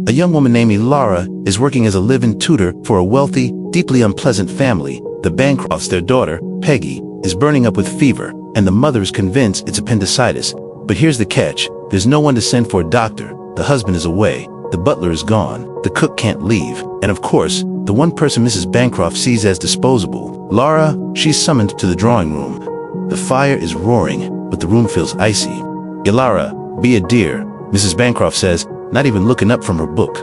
A young woman named Lara is working as a live-in tutor for a wealthy, deeply unpleasant family. The Bancrofts, their daughter, Peggy, is burning up with fever, and the mother is convinced it's appendicitis. But here's the catch. There's no one to send for a doctor. The husband is away. The butler is gone. The cook can't leave. And of course, the one person Mrs. Bancroft sees as disposable, Lara, she's summoned to the drawing room. The fire is roaring, but the room feels icy. Lara, be a dear, Mrs. Bancroft says, not even looking up from her book.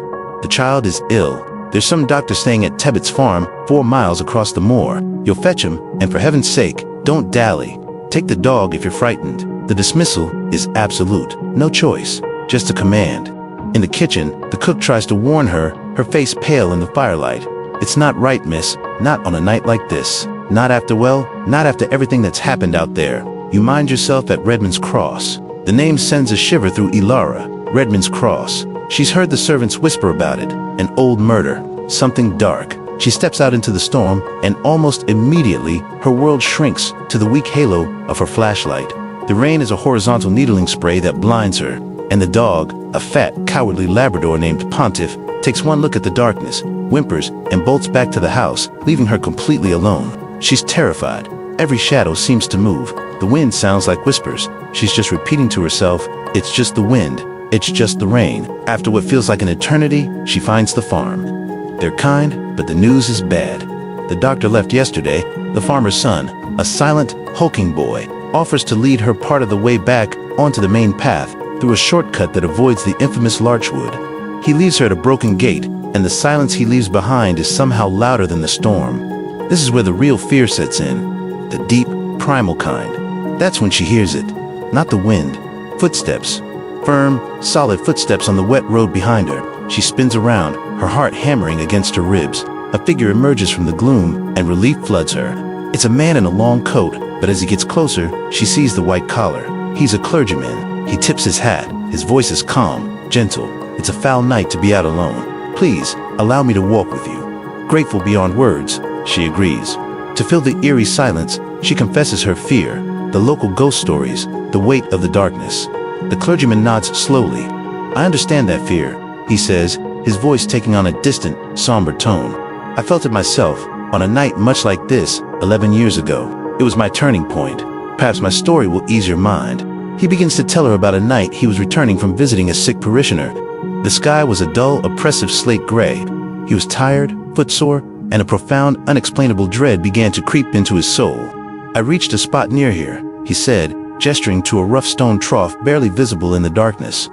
The child is ill. There's some doctor staying at Tebbett's farm, 4 miles across the moor. You'll fetch him, and for heaven's sake, don't dally. Take the dog if you're frightened. The dismissal is absolute. No choice, just a command. In the kitchen, the cook tries to warn her, her face pale in the firelight. It's not right, miss, not on a night like this. Not after everything that's happened out there. You mind yourself at Redmond's Cross. The name sends a shiver through Lara. Redmond's Cross. She's heard the servants whisper about it. An old murder. Something dark. She steps out into the storm, and almost immediately, her world shrinks to the weak halo of her flashlight. The rain is a horizontal needling spray that blinds her, and the dog, a fat, cowardly Labrador named Pontiff, takes one look at the darkness, whimpers, and bolts back to the house, leaving her completely alone. She's terrified. Every shadow seems to move. The wind sounds like whispers. She's just repeating to herself, it's just the wind. It's just the rain. After what feels like an eternity, she finds the farm. They're kind, but the news is bad. The doctor left yesterday. The farmer's son, a silent, hulking boy, offers to lead her part of the way back onto the main path through a shortcut that avoids the infamous larchwood. He leaves her at a broken gate, and the silence he leaves behind is somehow louder than the storm. This is where the real fear sets in, the deep, primal kind. That's when she hears it, not the wind. Footsteps. Firm, solid footsteps on the wet road behind her. She spins around, her heart hammering against her ribs. A figure emerges from the gloom, and relief floods her. It's a man in a long coat, but as he gets closer, she sees the white collar. He's a clergyman. He tips his hat. His voice is calm, gentle. It's a foul night to be out alone. Please, allow me to walk with you. Grateful beyond words, she agrees. To fill the eerie silence, she confesses her fear, the local ghost stories, the weight of the darkness. The clergyman nods slowly. I understand that fear, he says, his voice taking on a distant, somber tone. I felt it myself, on a night much like this, 11 years ago. It was my turning point. Perhaps my story will ease your mind. He begins to tell her about a night he was returning from visiting a sick parishioner. The sky was a dull, oppressive slate gray. He was tired, footsore, and a profound, unexplainable dread began to creep into his soul. I reached a spot near here, he said, gesturing to a rough stone trough barely visible in the darkness.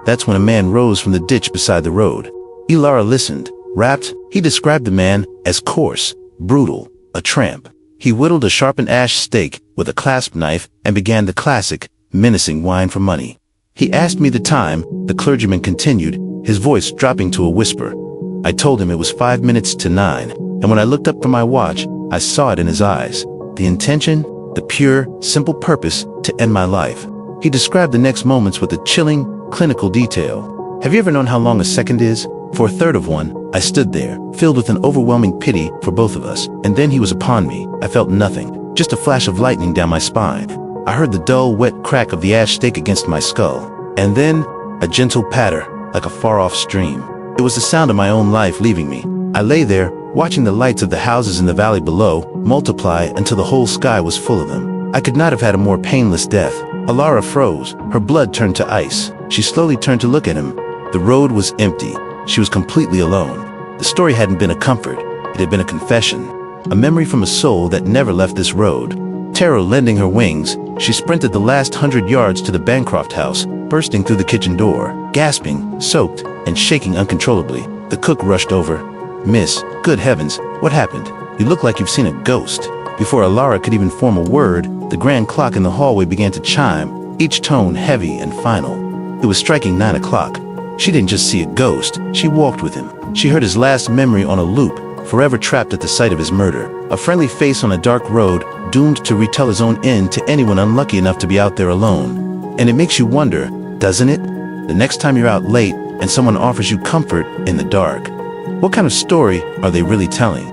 That's when a man rose from the ditch beside the road. Lara listened, rapt. He described the man as coarse, brutal, a tramp. He whittled a sharpened ash stake with a clasp knife and began the classic, menacing whine for money. He asked me the time, the clergyman continued, his voice dropping to a whisper. I told him it was 5 minutes to 9, and when I looked up from my watch, I saw it in his eyes. The intention, the pure, simple purpose to end my life. He described the next moments with a chilling, clinical detail. Have you ever known how long a second is? For a third of one, I stood there, filled with an overwhelming pity for both of us, and then he was upon me. I felt nothing, just a flash of lightning down my spine. I heard the dull, wet crack of the ash stake against my skull, and then a gentle patter, like a far-off stream. It was the sound of my own life leaving me. I lay there, watching the lights of the houses in the valley below multiply until the whole sky was full of them. I could not have had a more painless death. Lara froze. Her blood turned to ice. She slowly turned to look at him. The road was empty. She was completely alone. The story hadn't been a comfort. It had been a confession. A memory from a soul that never left this road. Terror lending her wings, she sprinted the last 100 yards to the Bancroft house, bursting through the kitchen door. Gasping, soaked, and shaking uncontrollably, the cook rushed over. Miss, good heavens, what happened? You look like you've seen a ghost. Before Lara could even form a word, the grand clock in the hallway began to chime, each tone heavy and final. It was striking 9 o'clock. She didn't just see a ghost, she walked with him. She heard his last memory on a loop, forever trapped at the site of his murder. A friendly face on a dark road, doomed to retell his own end to anyone unlucky enough to be out there alone. And it makes you wonder, doesn't it? The next time you're out late and someone offers you comfort in the dark, what kind of story are they really telling?